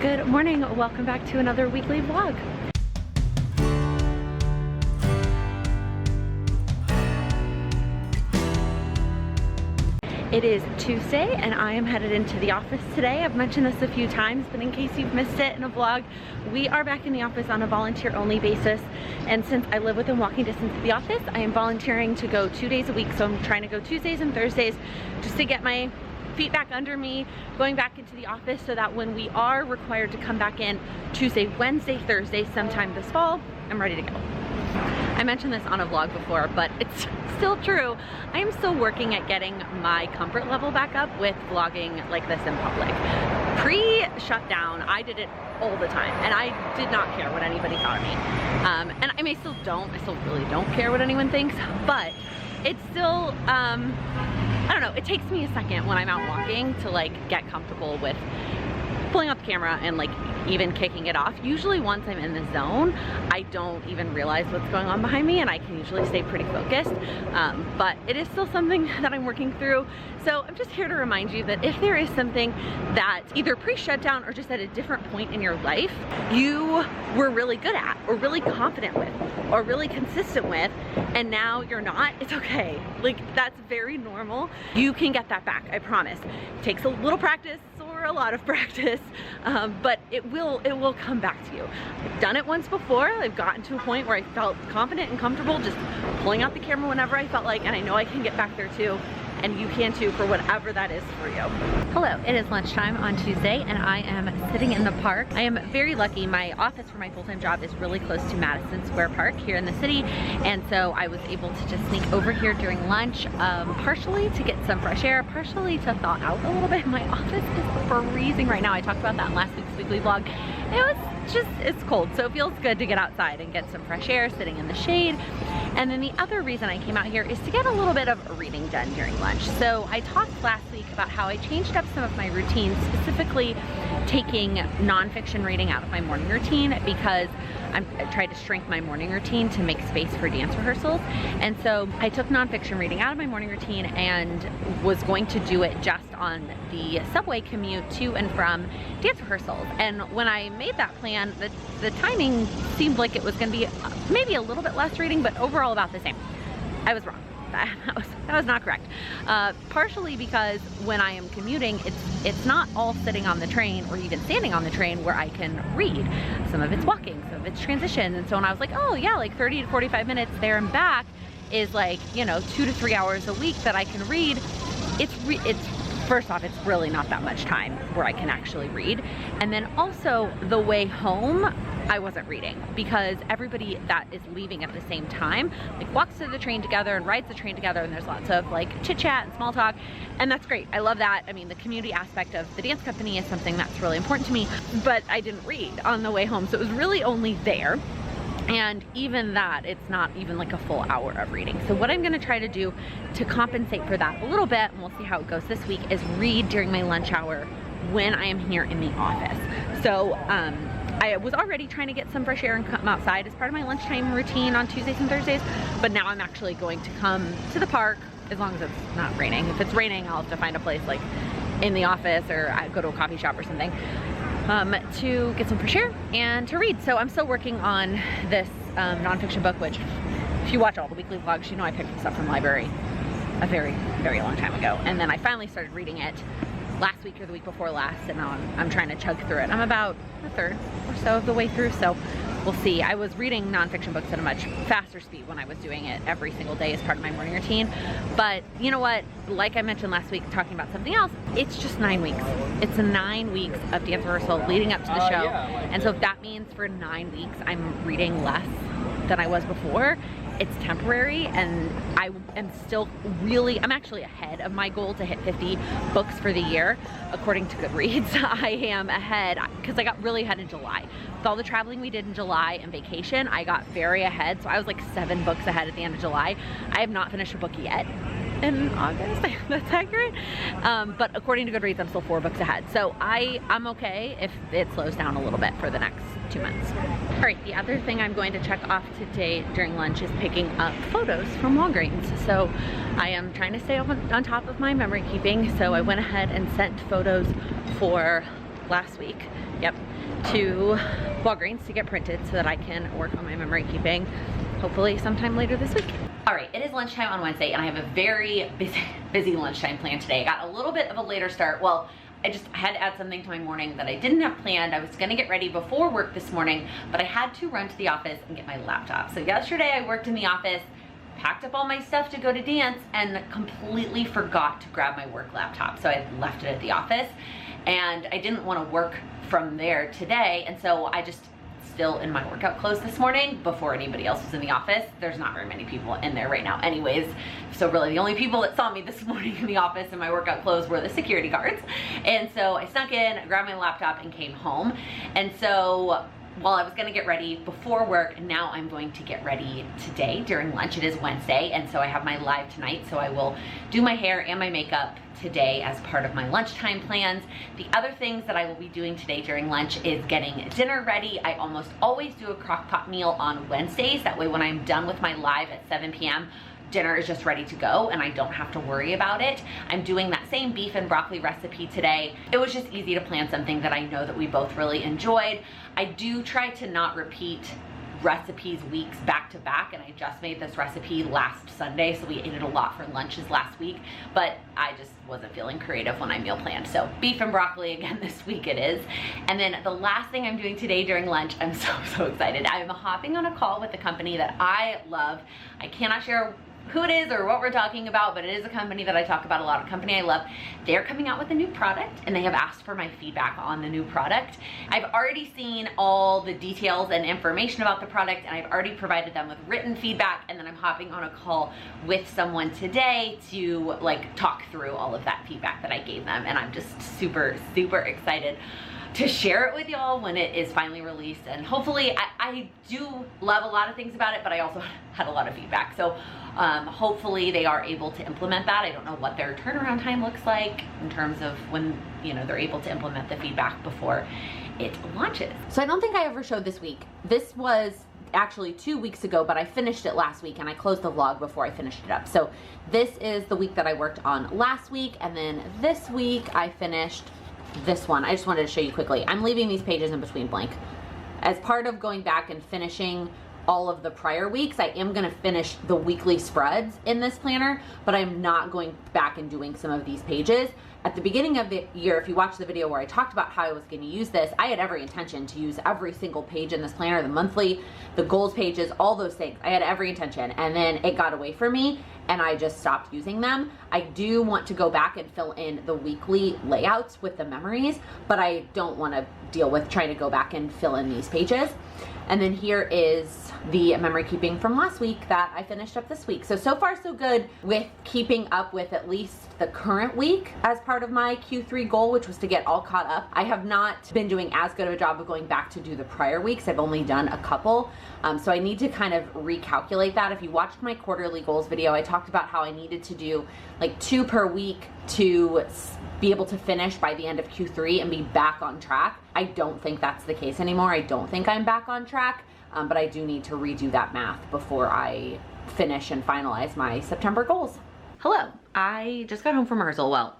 Good morning, welcome back to another weekly vlog. It is Tuesday and I am headed into the office today. I've mentioned this a few times, but in case you've missed it in a vlog, we are back in the office on a volunteer only basis. And since I live within walking distance of the office, I am volunteering to go 2 days a week. So I'm trying to go Tuesdays and Thursdays just to get my feet back under me, going back into the office so that when we are required to come back in Tuesday, Wednesday, Thursday, sometime this fall, I'm ready to go. I mentioned this on a vlog before, but it's still true. I am still working at getting my comfort level back up with vlogging like this in public. Pre-shutdown, I did it all the time, and I did not care what anybody thought of me. And I still really don't care what anyone thinks, but it's still, I don't know, it takes me a second when I'm out walking to like get comfortable with pulling out the camera and like even kicking it off. Usually once I'm in the zone, I don't even realize what's going on behind me and I can usually stay pretty focused. But it is still something that I'm working through. So I'm just here to remind you that if there is something that either pre-shutdown or just at a different point in your life, you were really good at or really confident with or really consistent with, and now you're not, it's okay. Like, that's very normal. You can get that back, I promise. It takes a little practice or a lot of practice, but it will come back to you. I've done it once before. I've gotten to a point where I felt confident and comfortable just pulling out the camera whenever I felt like, and I know I can get back there too. And you can too, for whatever that is for you. Hello, it is lunchtime on Tuesday and I am sitting in the park. I am very lucky. My office for my full-time job is really close to Madison Square Park here in the city. And so I was able to just sneak over here during lunch, partially to get some fresh air, partially to thaw out a little bit. My office is freezing right now. I talked about that in last week's weekly vlog. It's cold, so it feels good to get outside and get some fresh air sitting in the shade. And then the other reason I came out here is to get a little bit of reading done during lunch. So I talked last week about how I changed up some of my routines, specifically taking nonfiction reading out of my morning routine because I tried to shrink my morning routine to make space for dance rehearsals. And so I took nonfiction reading out of my morning routine and was going to do it just on the subway commute to and from dance rehearsals. And when I made that plan, the timing seemed like it was going to be maybe a little bit less reading, but overall about the same. I was wrong. That was not correct. Partially because when I am commuting, it's not all sitting on the train or even standing on the train where I can read. Some of it's walking, some of it's transition. And so when I was like, oh yeah, like 30 to 45 minutes there and back is like, you know, 2 to 3 hours a week that I can read. First off, it's really not that much time where I can actually read. And then also the way home, I wasn't reading because everybody that is leaving at the same time like walks to the train together and rides the train together, and there's lots of like chit chat and small talk, and that's great. I love that. I mean, the community aspect of the dance company is something that's really important to me, but I didn't read on the way home, so it was really only there. And even that, it's not even like a full hour of reading. So what I'm gonna try to do to compensate for that a little bit, and we'll see how it goes this week, is read during my lunch hour when I am here in the office. So I was already trying to get some fresh air and come outside as part of my lunchtime routine on Tuesdays and Thursdays, but now I'm actually going to come to the park as long as it's not raining. If it's raining, I'll have to find a place like in the office or I go to a coffee shop or something. To get some fresh air and to read. So I'm still working on this nonfiction book, which if you watch all the weekly vlogs, you know I picked this up from the library a very, very long time ago. And then I finally started reading it last week or the week before last, and now I'm trying to chug through it. I'm about a third or so of the way through, so we'll see. I was reading nonfiction books at a much faster speed when I was doing it every single day as part of my morning routine. But you know what? Like I mentioned last week, talking about something else, it's just 9 weeks. It's 9 weeks of dance rehearsal leading up to the show. And so if that means for 9 weeks I'm reading less than I was before, it's temporary, and I am still really, I'm actually ahead of my goal to hit 50 books for the year. According to Goodreads, I am ahead because I got really ahead in July. With all the traveling we did in July and vacation, I got very ahead. So I was like 7 books ahead at the end of July. I have not finished a book yet in August, that's accurate. But according to Goodreads, I'm still 4 books ahead. So I'm okay if it slows down a little bit for the next 2 months. All right, the other thing I'm going to check off today during lunch is picking up photos from Walgreens. So I am trying to stay on top of my memory keeping. So I went ahead and sent photos for last week, yep, to Walgreens to get printed so that I can work on my memory keeping, hopefully sometime later this week. All right, it is lunchtime on Wednesday and I have a very busy lunchtime plan today. I got a little bit of a later start. Well, I had to add something to my morning that I didn't have planned. I was gonna get ready before work this morning, but I had to run to the office and get my laptop. So yesterday I worked in the office, packed up all my stuff to go to dance, and completely forgot to grab my work laptop. So I left it at the office and I didn't wanna work from there today. And so I just still in my workout clothes this morning before anybody else was in the office. There's not very many people in there right now anyways. So really the only people that saw me this morning in the office in my workout clothes were the security guards. And so I snuck in, grabbed my laptop and came home. And so while I was gonna get ready before work, now I'm going to get ready today during lunch. It is Wednesday, and so I have my live tonight, so I will do my hair and my makeup today as part of my lunchtime plans. The other things that I will be doing today during lunch is getting dinner ready. I almost always do a crock pot meal on Wednesdays. That way when I'm done with my live at 7 p.m., dinner is just ready to go and I don't have to worry about it. I'm doing that same beef and broccoli recipe today. It was just easy to plan something that I know that we both really enjoyed. I do try to not repeat recipes weeks back to back, and I just made this recipe last Sunday, so we ate it a lot for lunches last week, but I just wasn't feeling creative when I meal planned. So beef and broccoli again this week it is. And then the last thing I'm doing today during lunch, I'm so excited. I'm hopping on a call with a company that I love. I cannot share who it is or what we're talking about, but it is a company that I talk about a lot, a company I love. They're coming out with a new product and they have asked for my feedback on the new product. I've already seen all the details and information about the product and I've already provided them with written feedback, and then I'm hopping on a call with someone today to like talk through all of that feedback that I gave them, and I'm just super excited to share it with y'all when it is finally released. And hopefully, I do love a lot of things about it, but I also had a lot of feedback. So hopefully they are able to implement that. I don't know what their turnaround time looks like in terms of when, you know, they're able to implement the feedback before it launches. So I don't think I ever showed this week. This was actually 2 weeks ago, but I finished it last week and I closed the vlog before I finished it up. So this is the week that I worked on last week, and then this week I finished this one. I just wanted to show you quickly. I'm leaving these pages in between blank. As part of going back and finishing all of the prior weeks, I am gonna finish the weekly spreads in this planner, but I'm not going back and doing some of these pages. At the beginning of the year, if you watch the video where I talked about how I was gonna use this, I had every intention to use every single page in this planner, the monthly, the goals pages, all those things. I had every intention, and then it got away from me and I just stopped using them. I do want to go back and fill in the weekly layouts with the memories, but I don't want to deal with trying to go back and fill in these pages. And then here is the memory keeping from last week that I finished up this week. So far so good with keeping up with at least the current week as part of my Q3 goal, which was to get all caught up. I have not been doing as good of a job of going back to do the prior weeks. I've only done a couple. So I need to kind of recalculate that. If you watched my quarterly goals video, I talked about how I needed to do like 2 per week to be able to finish by the end of Q3 and be back on track. I don't think that's the case anymore. I don't think I'm back on track, but I do need to redo that math before I finish and finalize my September goals. Hello, I just got home from rehearsal. Well,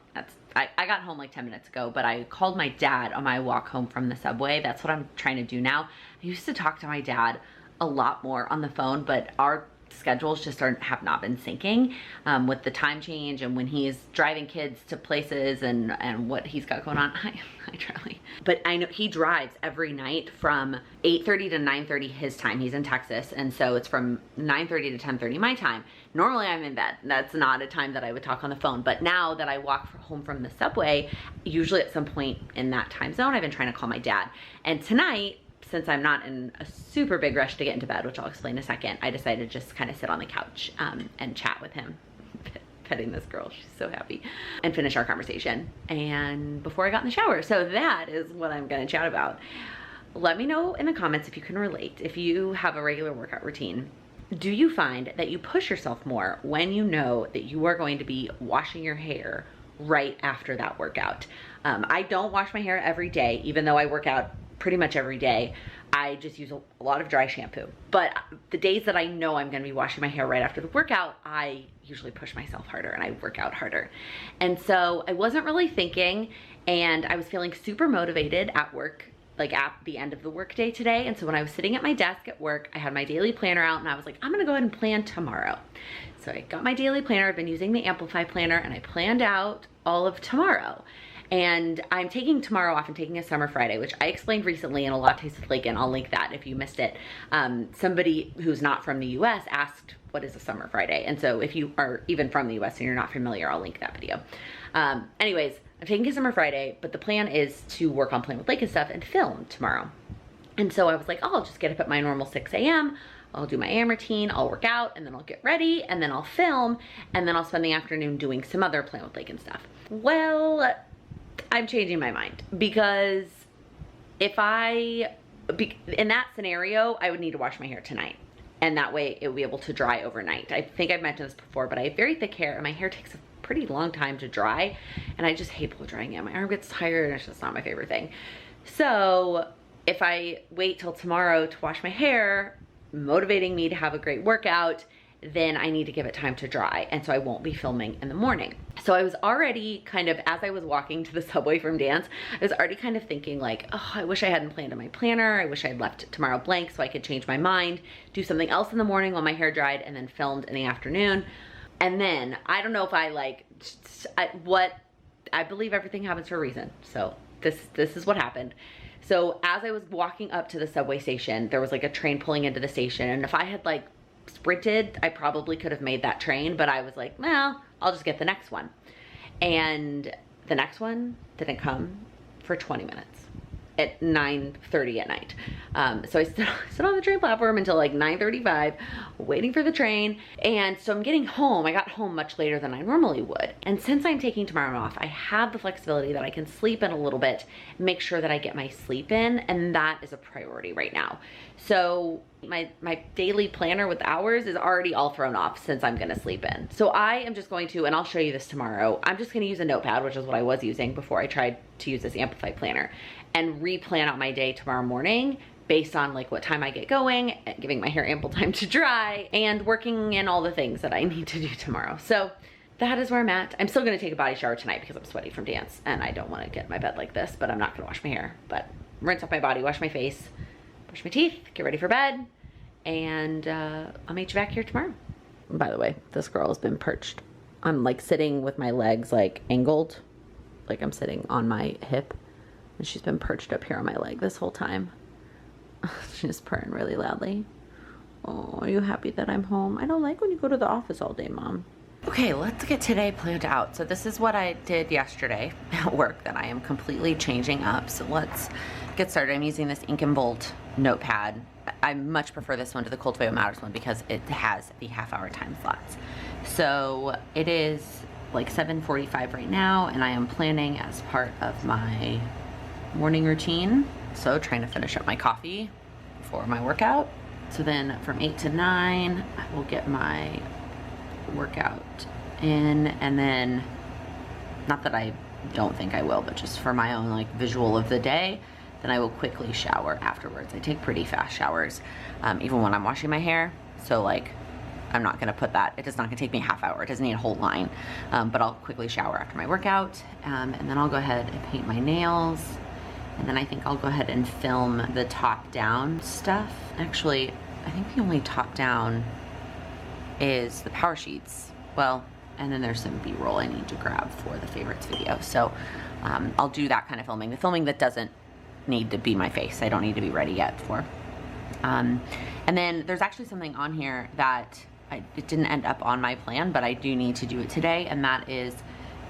I got home like 10 minutes ago, but I called my dad on my walk home from the subway. That's what I'm trying to do now. I used to talk to my dad a lot more on the phone, but our schedules just have not been syncing with the time change and when he's driving kids to places and what he's got going on. Hi Charlie. But I know he drives every night from 8:30 to 9:30 his time. He's in Texas, and so it's from 9:30 to 10:30 my time. Normally I'm in bed. That's not a time that I would talk on the phone, but now that I walk home from the subway, usually at some point in that time zone, I've been trying to call my dad. And tonight, since I'm not in a super big rush to get into bed, which I'll explain in a second, I decided to just kind of sit on the couch and chat with him, petting this girl, she's so happy, and finish our conversation. And before I got in the shower, so that is what I'm gonna chat about. Let me know in the comments if you can relate, if you have a regular workout routine. Do you find that you push yourself more when you know that you are going to be washing your hair right after that workout? I don't wash my hair every day, even though I work out pretty much every day. I just use a lot of dry shampoo. But the days that I know I'm gonna be washing my hair right after the workout, I usually push myself harder and I work out harder. And so I wasn't really thinking, and I was feeling super motivated at work, like at the end of the workday today. And so when I was sitting at my desk at work, I had my daily planner out and I was like, I'm gonna go ahead and plan tomorrow. So I got my daily planner. I've been using the Amplify planner, and I planned out all of tomorrow. And I'm taking tomorrow off and taking a summer Friday, which I explained recently in a Lattes with Laken. I'll link that if you missed it. Somebody who's not from the US asked, what is a summer Friday? And so if you are even from the US and you're not familiar, I'll link that video. Anyways, I'm taking a summer Friday, but the plan is to work on PlanwithLaken stuff and film tomorrow. And so I was like, oh, I'll just get up at my normal 6 a.m. I'll do my AM routine, I'll work out, and then I'll get ready, and then I'll film, and then I'll spend the afternoon doing some other PlanwithLaken stuff. Well, I'm changing my mind, because in that scenario, I would need to wash my hair tonight. And that way it will be able to dry overnight. I think I've mentioned this before, but I have very thick hair and my hair takes a pretty long time to dry. And I just hate blow drying it. My arm gets tired and it's just not my favorite thing. So if I wait till tomorrow to wash my hair, motivating me to have a great workout, then I need to give it time to dry. And so I won't be filming in the morning. So I was already kind of, as I was walking to the subway from dance, I was already kind of thinking like, oh, I wish I hadn't planned in my planner. I wish I had left tomorrow blank so I could change my mind, do something else in the morning while my hair dried, and then filmed in the afternoon. And then I don't know if I believe everything happens for a reason. So this is what happened. So as I was walking up to the subway station, there was like a train pulling into the station. And if I had like sprinted, I probably could have made that train, but I was like, well, I'll just get the next one. And the next one didn't come for 20 minutes at 9:30 at night. So I stood on the train platform until like 9:35 waiting for the train. And so I'm getting home. I got home much later than I normally would. And since I'm taking tomorrow off, I have the flexibility that I can sleep in a little bit, make sure that I get my sleep in, and that is a priority right now. So my daily planner with hours is already all thrown off since I'm gonna sleep in. So I am just going to, and I'll show you this tomorrow, I'm just gonna use a notepad, which is what I was using before I tried to use this Amplify planner, and replan out my day tomorrow morning based on like what time I get going, giving my hair ample time to dry, and working in all the things that I need to do tomorrow. So that is where I'm at. I'm still gonna take a body shower tonight because I'm sweaty from dance and I don't wanna get in my bed like this, but I'm not gonna wash my hair. But rinse off my body, wash my face, brush my teeth, get ready for bed, and I'll meet you back here tomorrow. By the way, this girl has been perched. I'm like sitting with my legs like angled, like I'm sitting on my hip, and she's been perched up here on my leg this whole time. She's purring really loudly. Oh, are you happy that I'm home? I don't like when you go to the office all day, Mom. Okay, let's get today planned out. So this is what I did yesterday at work that I am completely changing up. So let's get started. I'm using this ink and bolt notepad. I much prefer this one to the Cultivate What Matters one because it has the half-hour time slots. So it is like 7:45 right now, and I am planning as part of my morning routine. So trying to finish up my coffee for my workout. So then from 8 to 9, I will get my workout in, and then, not that I don't think I will, but just for my own like visual of the day, then I will quickly shower afterwards. I take pretty fast showers, even when I'm washing my hair. So like, I'm not gonna put that, it's not gonna take me a half hour. It doesn't need a whole line, but I'll quickly shower after my workout. And then I'll go ahead and paint my nails. And then I think I'll go ahead and film the top down stuff. Actually, I think the only top down is the power sheets. Well, and then there's some B-roll I need to grab for the favorites video. So I'll do that kind of filming. The filming that doesn't need to be my face, I don't need to be ready yet for. And then there's actually something on here that it didn't end up on my plan, but I do need to do it today, and that is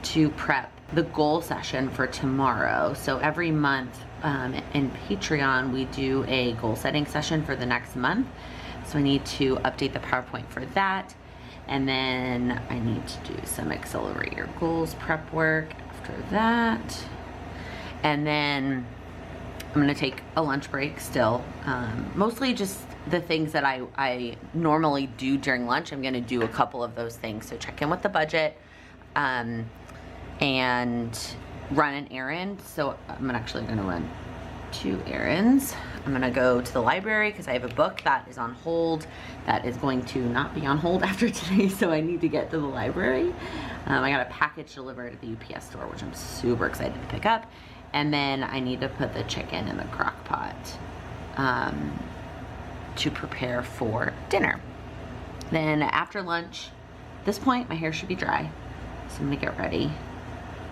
to prep the goal session for tomorrow. So every month in Patreon, we do a goal setting session for the next month. So I need to update the PowerPoint for that. And then I need to do some Accelerate Your Goals prep work after that. And then I'm gonna take a lunch break still. Mostly just the things that I normally do during lunch. I'm gonna do a couple of those things. So check in with the budget, and run an errand. So I'm actually gonna run 2 errands. I'm gonna go to the library because I have a book that is on hold that is going to not be on hold after today, so I need to get to the library. I got a package delivered at the UPS store, which I'm super excited to pick up. And then I need to put the chicken in the crock pot to prepare for dinner. Then after lunch, at this point, my hair should be dry, so I'm gonna get ready.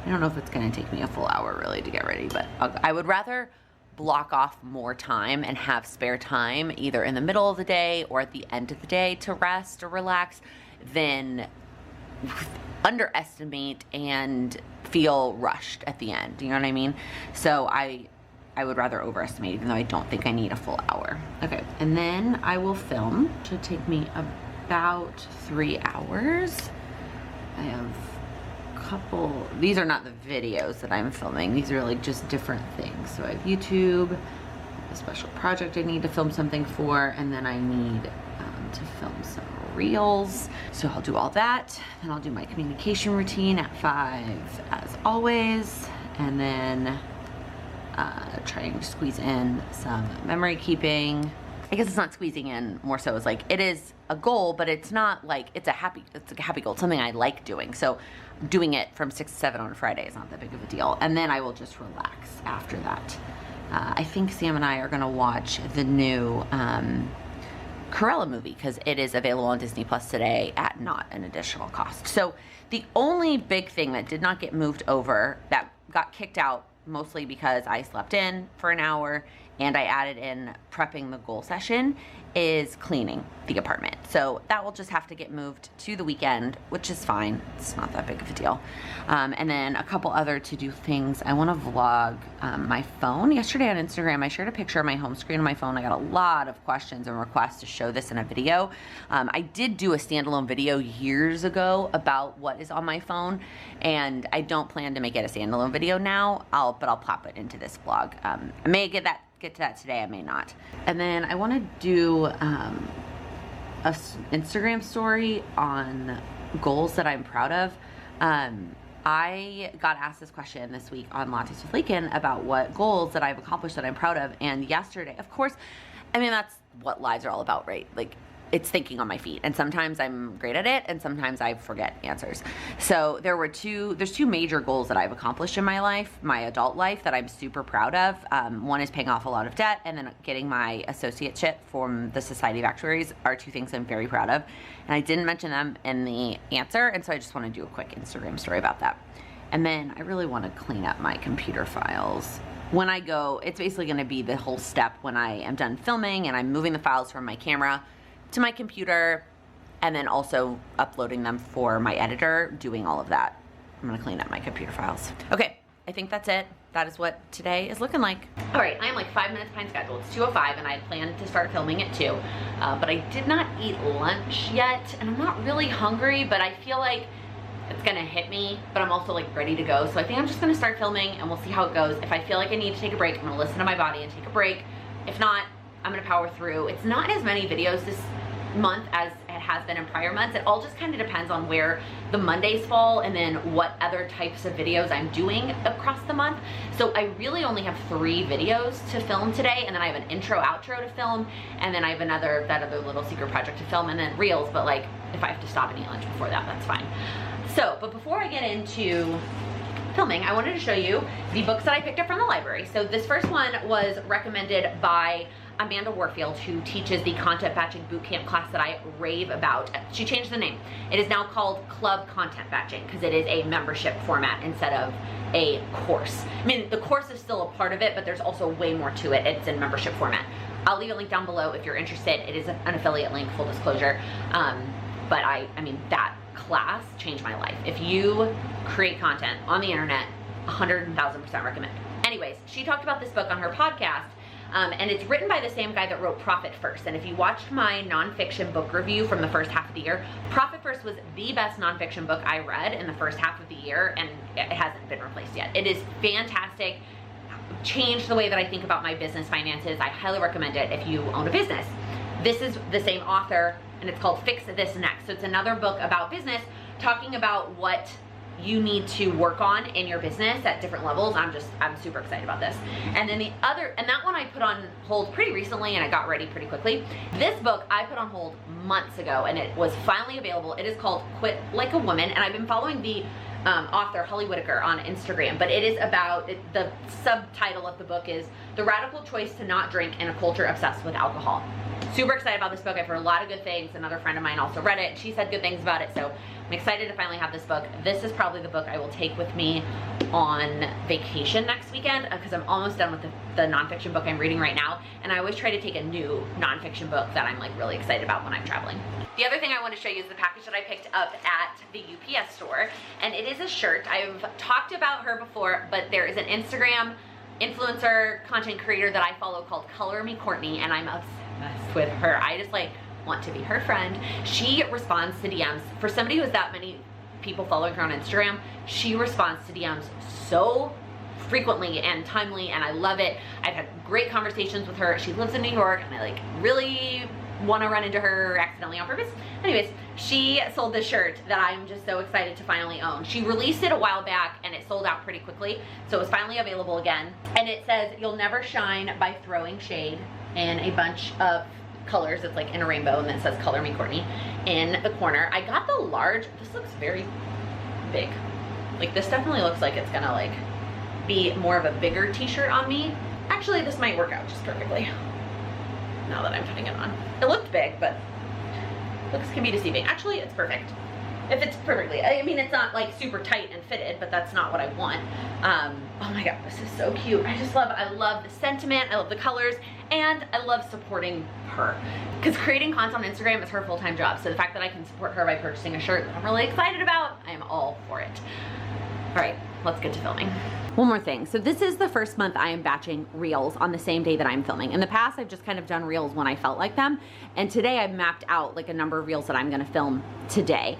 I don't know if it's gonna take me a full hour really to get ready, but I would rather block off more time and have spare time either in the middle of the day or at the end of the day to rest or relax than underestimate and feel rushed at the end. You know what I mean? So I would rather overestimate, even though I don't think I need a full hour. Okay, and then I will film. Should take me about 3 hours. I have couple, these are not the videos that I'm filming, these are like just different things. So I have YouTube, a special project I need to film something for, and then I need to film some reels. So I'll do all that, then I'll do my communication routine at 5 as always, and then trying to squeeze in some memory keeping. I guess it's not squeezing in, more so it's like it is a goal, but it's not like it's a happy goal. It's something I like doing. So doing it from 6 to 7 on a Friday is not that big of a deal. And then I will just relax after that. I think Sam and I are gonna watch the new Cruella movie because it is available on Disney Plus today at not an additional cost. So the only big thing that did not get moved over, that got kicked out mostly because I slept in for an hour and I added in prepping the goal session, is cleaning the apartment. So that will just have to get moved to the weekend, which is fine. It's not that big of a deal. And then a couple other to-do things. I want to vlog my phone. Yesterday on Instagram, I shared a picture of my home screen on my phone. I got a lot of questions and requests to show this in a video. I did do a standalone video years ago about what is on my phone, and I don't plan to make it a standalone video now, but I'll pop it into this vlog. I may get to that today, I may not. And then I want to do a Instagram story on goals that I'm proud of. I got asked this question this week on Lattes with Laken about what goals that I've accomplished that I'm proud of. And yesterday, of course, I mean, that's what lives are all about, right? Like, it's thinking on my feet, and sometimes I'm great at it and sometimes I forget answers. So there's two major goals that I've accomplished in my life, my adult life, that I'm super proud of. One is paying off a lot of debt, and then getting my associateship from the Society of Actuaries are 2 things I'm very proud of. And I didn't mention them in the answer, and so I just want to do a quick Instagram story about that. And then I really want to clean up my computer files. When I go, it's basically going to be the whole step when I am done filming and I'm moving the files from my camera to my computer, and then also uploading them for my editor, doing all of that. I'm gonna clean up my computer files. Okay, I think that's it. That is what today is looking like. All right, I am like 5 minutes behind schedule. It's 2:05 and I planned to start filming at 2, but I did not eat lunch yet, and I'm not really hungry, but I feel like it's gonna hit me, but I'm also like ready to go. So I think I'm just gonna start filming and we'll see how it goes. If I feel like I need to take a break, I'm gonna listen to my body and take a break. If not, I'm gonna power through. It's not as many videos this month as it has been in prior months. It all just kind of depends on where the Mondays fall and then what other types of videos I'm doing across the month. So I really only have 3 videos to film today, and then I have an intro outro to film, and then I have that other little secret project to film, and then reels. But like, if I have to stop and eat lunch before that, that's fine. So, but before I get into filming, I wanted to show you the books that I picked up from the library. So this first one was recommended by Amanda Warfield, who teaches the content batching bootcamp class that I rave about. She changed the name. It is now called Club Content Batching because it is a membership format instead of a course. I mean, the course is still a part of it, but there's also way more to it. It's in membership format. I'll leave a link down below if you're interested. It is an affiliate link, full disclosure. But I mean, that class changed my life. If you create content on the internet, 100,000% recommend. Anyways, she talked about this book on her podcast. And it's written by the same guy that wrote Profit First. And if you watched my nonfiction book review from the first half of the year, Profit First was the best nonfiction book I read in the first half of the year, and it hasn't been replaced yet. It is fantastic. Changed the way that I think about my business finances. I highly recommend it if you own a business. This is the same author, and it's called Fix This Next. So it's another book about business, talking about what you need to work on in your business at different levels. I'm super excited about this. And then that one I put on hold pretty recently, and I got ready pretty quickly. This book I put on hold months ago, and it was finally available. It is called Quit Like a Woman, and I've been following the author Holly Whitaker on Instagram, but it is about, the subtitle of the book is The Radical Choice to Not Drink in a Culture Obsessed with Alcohol. Super excited about this book. I've heard a lot of good things. Another friend of mine also read it. She said good things about it, so I'm excited to finally have this book. This is probably the book I will take with me on vacation next weekend, because I'm almost done with the nonfiction book I'm reading right now, and I always try to take a new nonfiction book that I'm like really excited about when I'm traveling. The other thing I want to show you is the package that I picked up at the UPS store, and it is a shirt. I've talked about her before, but there is an Instagram influencer content creator that I follow called Color Me Courtney, and I'm obsessed with her. I just like want to be her friend. She responds to DMs. For somebody who has that many people following her on Instagram, she responds to DMs so frequently and timely, and I love it. I've had great conversations with her. She lives in New York, and I like really want to run into her accidentally on purpose. Anyways, she sold this shirt that I'm just so excited to finally own. She released it a while back and it sold out pretty quickly, so it was finally available again. And it says, "You'll never shine by throwing shade," in a bunch of colors. It's like in a rainbow, and then it says Color Me Courtney in the corner. I got the large. This looks very big. Like, this definitely looks like it's gonna like be more of a bigger t-shirt on me. Actually, this might work out just perfectly now that I'm putting it on. It looked big, but looks can be deceiving. Actually, it's perfect. If it's perfectly, I mean, it's not like super tight and fitted, but that's not what I want. Oh my God, this is so cute. I love the sentiment, I love the colors, and I love supporting her. Because creating content on Instagram is her full-time job. So the fact that I can support her by purchasing a shirt that I'm really excited about, I am all for it. All right, let's get to filming. One more thing. So this is the first month I am batching reels on the same day that I'm filming. In the past, I've just kind of done reels when I felt like them. And today I've mapped out like a number of reels that I'm gonna film today.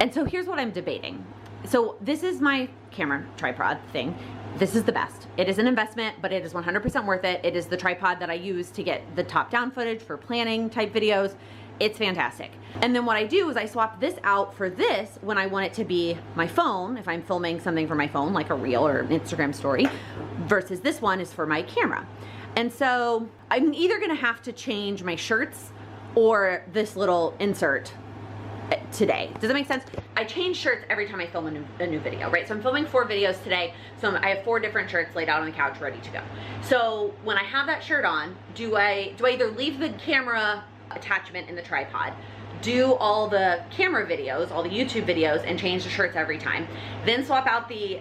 And so here's what I'm debating. So this is my camera tripod thing. This is the best. It is an investment, but it is 100% worth it. It is the tripod that I use to get the top-down footage for planning type videos. It's fantastic. And then what I do is I swap this out for this when I want it to be my phone, if I'm filming something for my phone, like a reel or an Instagram story, versus this one is for my camera. And so I'm either gonna have to change my shirts or this little insert today. Does that make sense? I change shirts every time I film a new video, right? So I'm filming 4 videos today. So I have 4 different shirts laid out on the couch ready to go. So when I have that shirt on, do I either leave the camera attachment in the tripod, do all the camera videos, all the YouTube videos, and change the shirts every time, then swap out the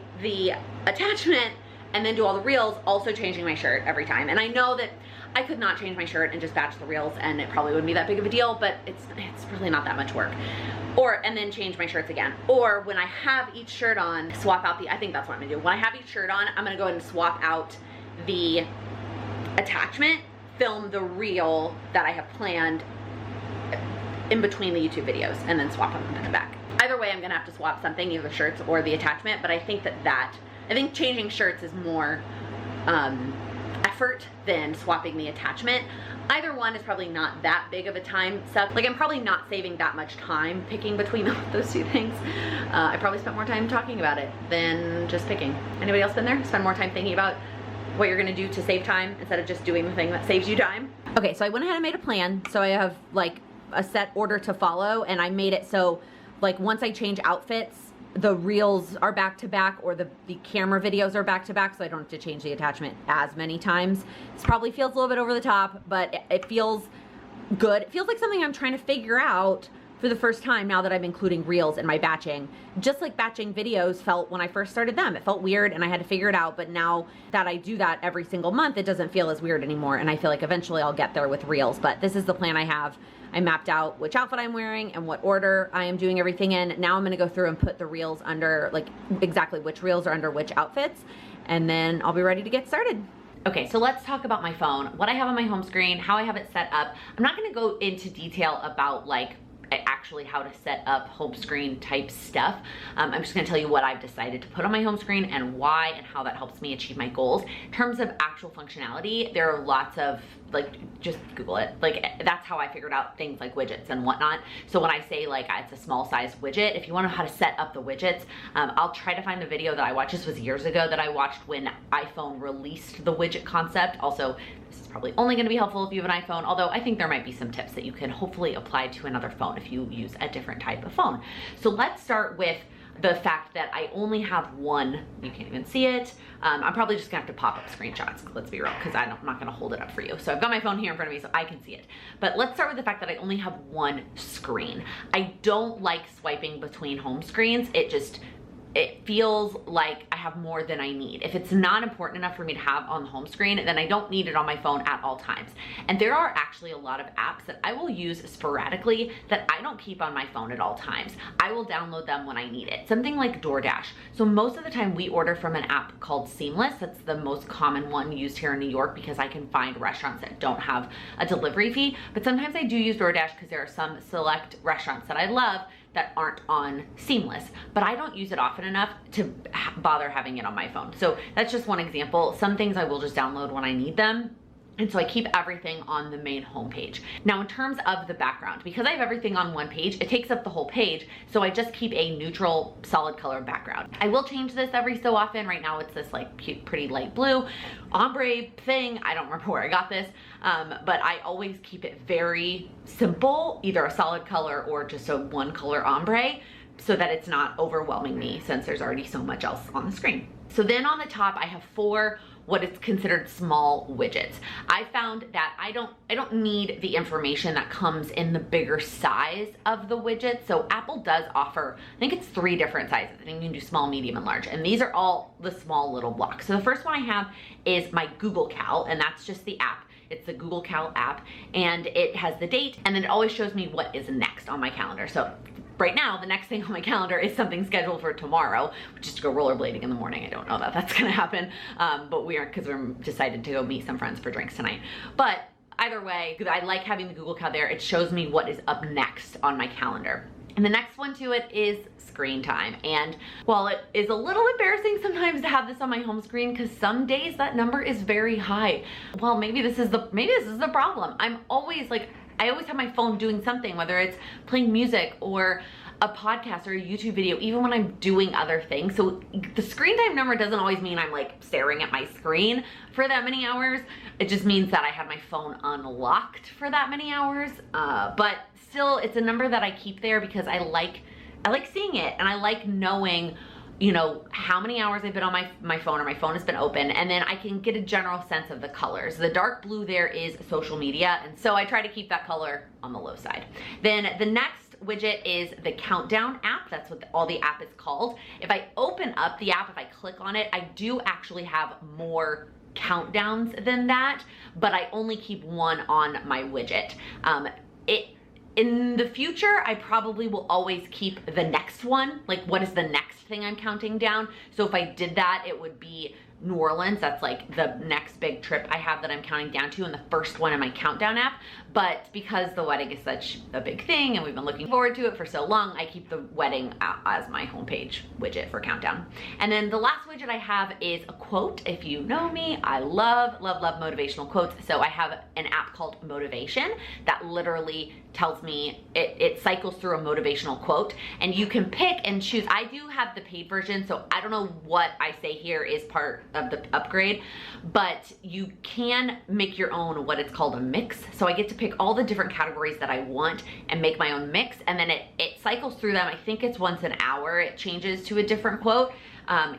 attachment, and then do all the reels, also changing my shirt every time. And I know that I could not change my shirt and just batch the reels, and it probably wouldn't be that big of a deal, but it's really not that much work. And then change my shirts again. Or when I have each shirt on, swap out I think that's what I'm gonna do. When I have each shirt on, I'm gonna go ahead and swap out the attachment, film the reel that I have planned in between the YouTube videos, and then swap them and put them back. Either way, I'm gonna have to swap something, either shirts or the attachment, but I think I think changing shirts is more effort than swapping the attachment. Either one is probably not that big of a time suck. Like, I'm probably not saving that much time picking between those two things. I probably spent more time talking about it than just picking. Anybody else been there? Spend more time thinking about what you're gonna do to save time instead of just doing the thing that saves you time? Okay, so I went ahead and made a plan. So I have like a set order to follow, and I made it so like once I change outfits, the reels are back to back, or the camera videos are back to back, so I don't have to change the attachment as many times. This probably feels a little bit over the top, but it feels good. It feels like something I'm trying to figure out for the first time now that I'm including reels in my batching. Just like batching videos felt when I first started them. It felt weird and I had to figure it out, but now that I do that every single month, it doesn't feel as weird anymore, and I feel like eventually I'll get there with reels. But this is the plan I have. I mapped out which outfit I'm wearing and what order I am doing everything in. Now I'm gonna go through and put the reels under, like exactly which reels are under which outfits, and then I'll be ready to get started. Okay, so let's talk about my phone, what I have on my home screen, how I have it set up. I'm not gonna go into detail about like actually how to set up home screen type stuff. I'm just gonna tell you what I've decided to put on my home screen and why and how that helps me achieve my goals. In terms of actual functionality, there are lots of, like, just Google it. Like, that's how I figured out things like widgets and whatnot. So when I say like it's a small size widget, if you wanna know how to set up the widgets, I'll try to find the video that I watched. This was years ago that I watched when iPhone released the widget concept. Also, this is probably only gonna be helpful if you have an iPhone, although I think there might be some tips that you can hopefully apply to another phone if you use a different type of phone. So let's start with the fact that I only have one, you can't even see it. I'm probably just gonna have to pop up screenshots, let's be real, because I'm not gonna hold it up for you. So I've got my phone here in front of me so I can see it. But let's start with the fact that I only have one screen. I don't like swiping between home screens. It feels like I have more than I need. If it's not important enough for me to have on the home screen, then I don't need it on my phone at all times. And there are actually a lot of apps that I will use sporadically that I don't keep on my phone at all times. I will download them when I need it. Something like DoorDash. So most of the time we order from an app called Seamless. That's the most common one used here in New York because I can find restaurants that don't have a delivery fee. But sometimes I do use DoorDash because there are some select restaurants that I love that aren't on Seamless, but I don't use it often enough to bother having it on my phone. So that's just one example. Some things I will just download when I need them. And so I keep everything on the main homepage. Now in terms of the background, because I have everything on one page, it takes up the whole page, so I just keep a neutral solid color background. I will change this every so often. Right now it's this like cute, pretty light blue ombre thing. I don't remember where I got this, but I always keep it very simple, either a solid color or just a one color ombre, so that it's not overwhelming me since there's already so much else on the screen. So then on the top, I have 4 what is considered small widgets. I found that I don't need the information that comes in the bigger size of the widget. So Apple does offer, I think it's 3 different sizes. I think you can do small, medium, and large. And these are all the small little blocks. So the first one I have is my Google Cal, and that's just the app. It's the Google Cal app, and it has the date, and then it always shows me what is next on my calendar. So right now, the next thing on my calendar is something scheduled for tomorrow, which is to go rollerblading in the morning. I don't know that that's gonna happen, but we aren't, because we're decided to go meet some friends for drinks tonight. But either way, I like having the Google Cal there. It shows me what is up next on my calendar. And the next one to it is screen time. And while it is a little embarrassing sometimes to have this on my home screen, because some days that number is very high. Well, maybe this is the problem. I always have my phone doing something, whether it's playing music or a podcast or a YouTube video, even when I'm doing other things. So the screen time number doesn't always mean I'm like staring at my screen for that many hours. It just means that I have my phone unlocked for that many hours. But still, it's a number that I keep there because I like seeing it, and I like knowing, you know, how many hours I've been on my phone, or my phone has been open, and then I can get a general sense of the colors. The dark blue there is social media, and so I try to keep that color on the low side. Then the next widget is the countdown app. That's what all the app is called. If I open up the app, if I click on it, I do actually have more countdowns than that, but I only keep one on my widget. In the future, I probably will always keep the next one, like what is the next thing I'm counting down. So if I did that, it would be New Orleans. That's like the next big trip I have that I'm counting down to, and the first one in my countdown app. But because the wedding is such a big thing and we've been looking forward to it for so long, I keep the wedding as my homepage widget for countdown. And then the last widget I have is a quote. If you know me, I love motivational quotes. So I have an app called Motivation that literally tells me, it cycles through a motivational quote, and you can pick and choose. I do have the paid version, so I don't know what I say here is part of the upgrade, but you can make your own, what it's called a mix. So I get to pick all the different categories that I want and make my own mix, and then it cycles through them. I think it's once an hour it changes to a different quote.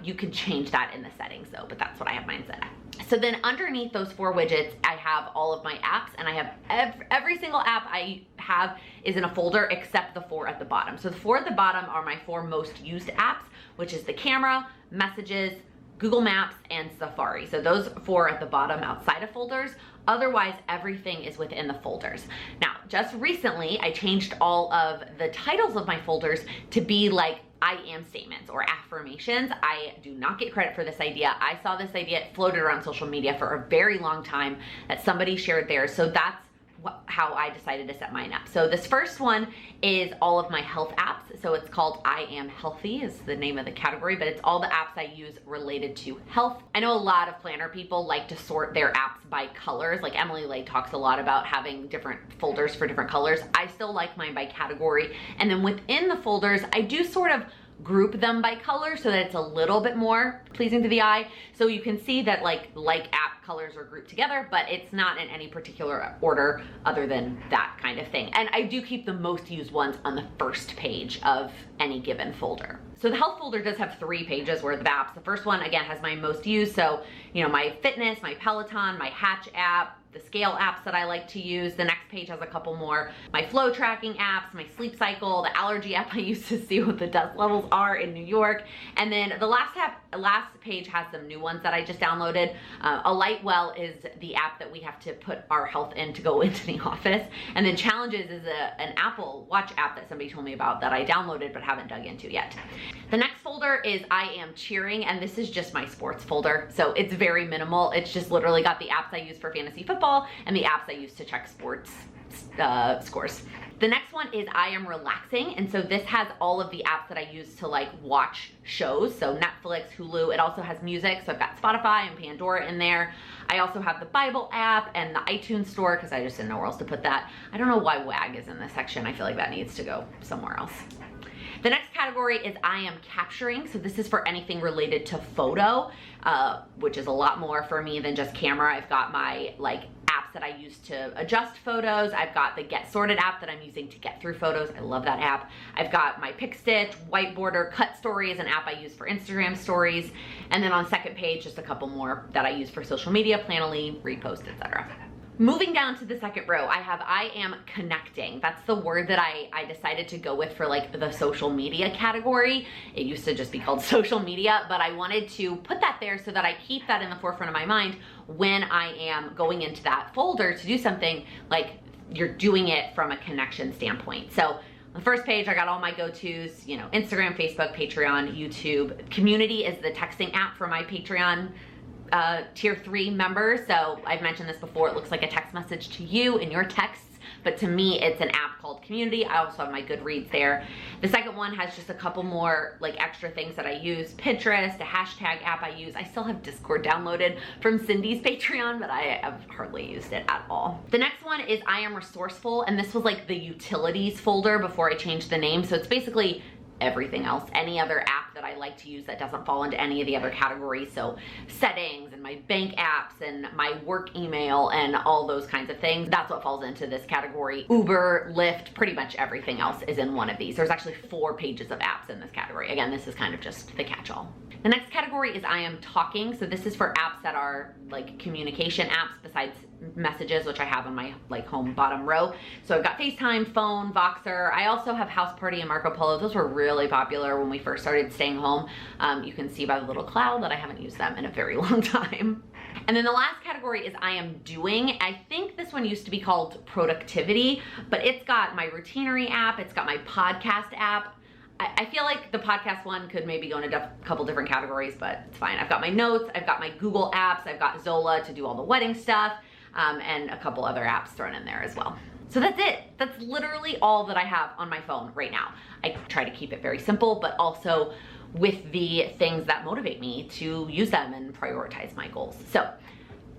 You can change that in the settings though, but that's what I have mine set at. So then underneath those 4 widgets, I have all of my apps, and I have every single app I have is in a folder except the 4 at the bottom. So the 4 at the bottom are my 4 most used apps, which is the camera, messages, Google Maps, and Safari. So those 4 at the bottom outside of folders. Otherwise, everything is within the folders. Now, just recently, I changed all of the titles of my folders to be like I am statements or affirmations. I do not get credit for this idea. I saw this idea, it floated around social media for a very long time that somebody shared theirs. So that's how I decided to set mine up. So this first one is all of my health apps. So it's called I Am Healthy is the name of the category, but it's all the apps I use related to health. I know a lot of planner people like to sort their apps by colors. Like Emily Lay talks a lot about having different folders for different colors. I still like mine by category. And then within the folders, I do sort of group them by color so that it's a little bit more pleasing to the eye. So you can see that like app colors are grouped together, but it's not in any particular order other than that kind of thing. And I do keep the most used ones on the first page of any given folder. So the health folder does have 3 pages worth of apps. The first one, again, has my most used. So, you know, my fitness, my Peloton, my Hatch app, the scale apps that I like to use. The next page has a couple more. My flow tracking apps, my sleep cycle, the allergy app I use to see what the dust levels are in New York. And then the last page has some new ones that I just downloaded. Alight Well is the app that we have to put our health in to go into the office. And then Challenges is an Apple Watch app that somebody told me about that I downloaded but haven't dug into yet. The next folder is I Am Cheering, and this is just my sports folder. So it's very minimal. It's just literally got the apps I use for fantasy football and the apps I use to check sports scores. The next one is I Am Relaxing, and so this has all of the apps that I use to like watch shows, so Netflix, Hulu. It also has music, so I've got Spotify and Pandora in there. I also have the Bible app and the iTunes store because I just didn't know where else to put that. I don't know why WAG is in this section. I feel like that needs to go somewhere else. The next category is I Am Capturing. So this is for anything related to photo, which is a lot more for me than just camera. I've got my like apps that I use to adjust photos. I've got the Get Sorted app that I'm using to get through photos. I love that app. I've got my Pick Stitch, Whiteboarder, Cut Story is an app I use for Instagram stories. And then on second page, just a couple more that I use for social media, Planoly, Repost, etc. Moving down to the second row, I have I Am Connecting. That's the word that I decided to go with for like the social media category. It used to just be called social media, but I wanted to put that there so that I keep that in the forefront of my mind when I am going into that folder to do something, like you're doing it from a connection standpoint. So on the first page, I got all my go-tos, you know, Instagram, Facebook, Patreon, YouTube. Community is the texting app for my Patreon tier 3 members. So I've mentioned this before, it looks like a text message to you in your texts, but to me it's an app called Community. I also have my Goodreads there. The second one has just a couple more like extra things that I use. Pinterest, a hashtag app I use. I still have Discord downloaded from Cindy's Patreon, but I have hardly used it at all. The next one is I Am Resourceful, and this was like the utilities folder before I changed the name. So it's basically everything else, any other app that I like to use that doesn't fall into any of the other categories. So settings and my bank apps and my work email and all those kinds of things. That's what falls into this category. Uber, Lyft, pretty much everything else is in one of these. There's actually 4 pages of apps in this category. Again, this is kind of just the catch-all. The next category is I Am Talking. So this is for apps that are like communication apps besides messages, which I have on my like home bottom row. So I've got FaceTime, phone, Voxer. I also have House Party and Marco Polo. Those were really popular when we first started staying home. You can see by the little cloud that I haven't used them in a very long time. And then the last category is I Am Doing. I think this one used to be called Productivity, but it's got my Routinary app. It's got my podcast app. I feel like the podcast one could maybe go in a couple different categories, but it's fine. I've got my notes, I've got my Google apps, I've got Zola to do all the wedding stuff, and a couple other apps thrown in there as well. So that's it. That's literally all that I have on my phone right now. I try to keep it very simple, but also with the things that motivate me to use them and prioritize my goals. So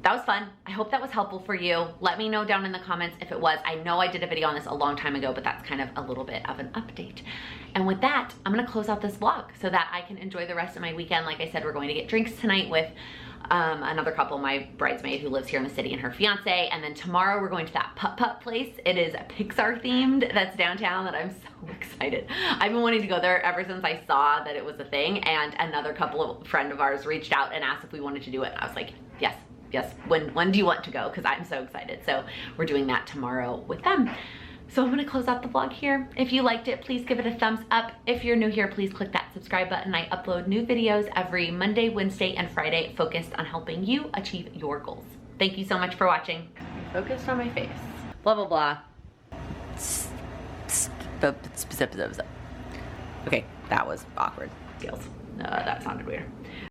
that was fun. I hope that was helpful for you. Let me know down in the comments if it was. I know I did a video on this a long time ago, but that's kind of a little bit of an update. And with that, I'm gonna close out this vlog so that I can enjoy the rest of my weekend. Like I said, we're going to get drinks tonight with another couple, my bridesmaid who lives here in the city and her fiance. And then tomorrow we're going to that putt-putt place. It is Pixar themed that's downtown that I'm so excited. I've been wanting to go there ever since I saw that it was a thing, and another friend of ours reached out and asked if we wanted to do it. And I was like, yes. Yes, when do you want to go? Because I'm so excited. So we're doing that tomorrow with them. So I'm gonna close out the vlog here. If you liked it, please give it a thumbs up. If you're new here, please click that subscribe button. I upload new videos every Monday, Wednesday, and Friday focused on helping you achieve your goals. Thank you so much for watching. Focused on my face. Blah, blah, blah. Okay, that was awkward. Feels. That sounded weird.